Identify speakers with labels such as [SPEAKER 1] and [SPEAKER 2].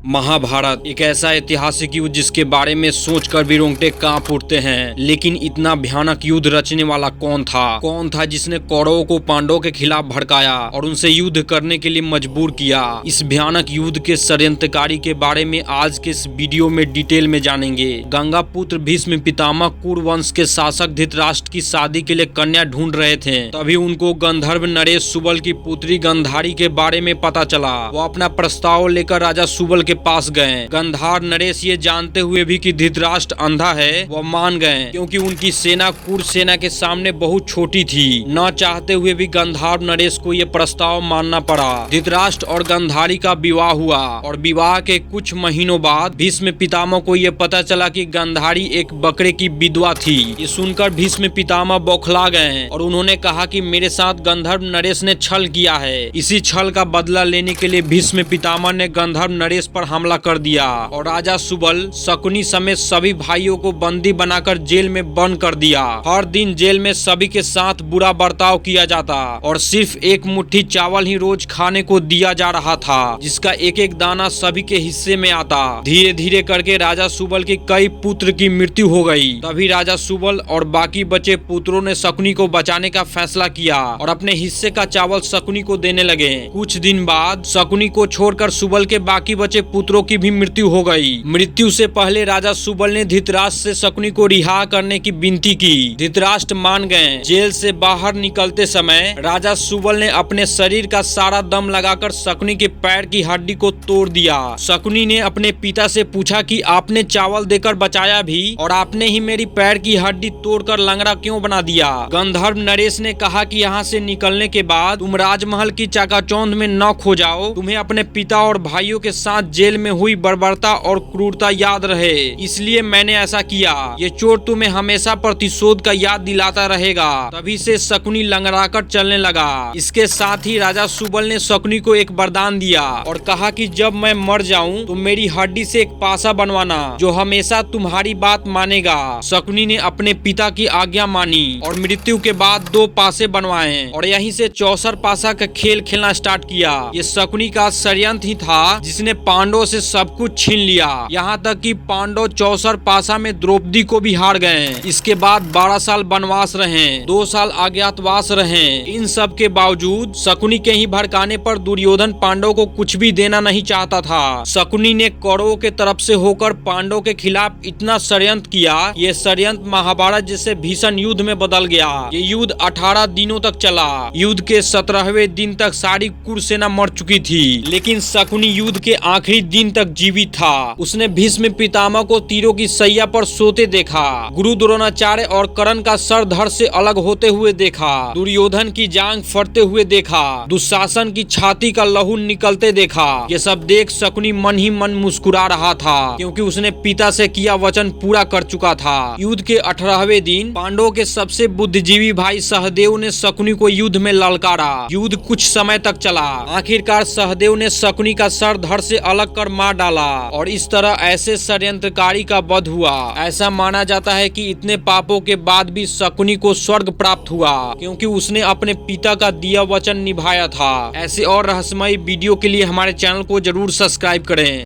[SPEAKER 1] महाभारत एक ऐसा ऐतिहासिक युद्ध जिसके बारे में सोचकर भी रोंगटे कांप उठते हैं। लेकिन इतना भयानक युद्ध रचने वाला कौन था जिसने कौरवों को पांडवों के खिलाफ भड़काया और उनसे युद्ध करने के लिए मजबूर किया। इस भयानक युद्ध के षड्यंत्रकारी के बारे में आज के इस वीडियो में डिटेल में जानेंगे। गंगा पुत्र भीष्म पितामह कुरु वंश के शासक धृतराष्ट्र की शादी के लिए कन्या ढूंढ रहे थे। तभी उनको गंधर्व नरेश सुबल की पुत्री गंधारी के बारे में पता चला। वो अपना प्रस्ताव लेकर राजा सुबल के पास गए। गंधार नरेश ये जानते हुए भी कि धृतराष्ट्र अंधा है, वो मान गए क्योंकि उनकी सेना कुर सेना के सामने बहुत छोटी थी। न चाहते हुए भी गंधार नरेश को ये प्रस्ताव मानना पड़ा। धृतराष्ट्र और गंधारी का विवाह हुआ और विवाह के कुछ महीनों बाद भीष्म पितामह को ये पता चला कि गंधारी एक बकरे की विधवा थी। ये सुनकर भीष्म पितामह बौखला गए और उन्होंने कहा कि मेरे साथ गंधर्व नरेश ने छल किया है। इसी छल का बदला लेने के लिए भीष्म पितामह ने गंधर्व नरेश पर हमला कर दिया और राजा सुबल शकुनी समेत सभी भाइयों को बंदी बनाकर जेल में बंद कर दिया। हर दिन जेल में सभी के साथ बुरा बर्ताव किया जाता और सिर्फ एक मुट्ठी चावल ही रोज खाने को दिया जा रहा था, जिसका एक एक दाना सभी के हिस्से में आता। धीरे धीरे करके राजा सुबल के कई पुत्र की मृत्यु हो गई। तभी राजा सुबल और बाकी बचे पुत्रों ने शकुनी को बचाने का फैसला किया और अपने हिस्से का चावल शकुनी को देने लगे। कुछ दिन बाद शकुनी को छोड़कर सुबल के बाकी बचे पुत्रों की भी मृत्यु हो गई। मृत्यु से पहले राजा सुबल ने धृतराष्ट्र से शकुनी को रिहा करने की विनती की। धृतराष्ट्र मान गए। जेल से बाहर निकलते समय राजा सुबल ने अपने शरीर का सारा दम लगाकर शकुनी के पैर की हड्डी को तोड़ दिया। शकुनी ने अपने पिता से पूछा कि आपने चावल देकर बचाया भी और आपने ही मेरी पैर की हड्डी तोड़कर लंगड़ा क्यों बना दिया। गंधर्व नरेश ने कहा कि यहाँ से निकलने के बाद तुम राजमहल की चाकाचौंध में न खो जाओ। तुम्हें अपने पिता और भाइयों के साथ जेल में हुई बर्बरता और क्रूरता याद रहे, इसलिए मैंने ऐसा किया। ये चोट तुम्हें हमेशा प्रतिशोध का याद दिलाता रहेगा। तभी से शकुनी लंगड़ाकर चलने लगा। इसके साथ ही राजा सुबल ने शकुनी को एक वरदान दिया और कहा कि जब मैं मर जाऊं तो मेरी हड्डी से एक पासा बनवाना जो हमेशा तुम्हारी बात मानेगा। शकुनी ने अपने पिता की आज्ञा मानी और मृत्यु के बाद 2 पासे बनवाए और यहीं से 64 पासा का खेल खेलना स्टार्ट किया। ये शकुनी का षड्यंत्र ही था जिसने पांडवों से सब कुछ छीन लिया। यहाँ तक कि पांडव 64 पासा में द्रौपदी को भी हार गए। इसके बाद 12 साल वनवास रहे, 2 साल अज्ञातवास रहे। इन सब के बावजूद शकुनी के ही भड़काने पर दुर्योधन पांडव को कुछ भी देना नहीं चाहता था। शकुनी ने कौरवों के तरफ से होकर पांडवों के खिलाफ इतना षड्यंत्र किया। ये षड्यंत्र महाभारत जैसे भीषण युद्ध में बदल गया। ये युद्ध 18 दिनों तक चला। युद्ध के 17वें दिन तक सारी कुरु सेना मर चुकी थी, लेकिन शकुनी युद्ध के आखिरी दिन तक जीवित था। उसने भीष्म पितामह को तीरों की सैया पर सोते देखा, गुरु द्रोणाचार्य और कर्ण का सर धड़ से अलग होते हुए देखा, दुर्योधन की जांघ फटते हुए देखा, दुशासन की छाती का लहू निकलते देखा। ये सब देख शकुनी मन ही मन मुस्कुरा रहा था, क्योंकि उसने पिता से किया वचन पूरा कर चुका था। युद्ध के 18वें दिन पांडवों के सबसे बुद्धिजीवी भाई सहदेव ने शकुनी को युद्ध में ललकारा। युद्ध कुछ समय तक चला। आखिरकार सहदेव ने शकुनी का सर धड़ से अलग कर मार डाला और इस तरह ऐसे षड्यंत्रकारी का वध हुआ। ऐसा माना जाता है कि इतने पापों के बाद भी शकुनी को स्वर्ग प्राप्त हुआ, क्योंकि उसने अपने पिता का दिया वचन निभाया था। ऐसे और रहस्यमयी वीडियो के लिए हमारे चैनल को जरूर सब्सक्राइब करें।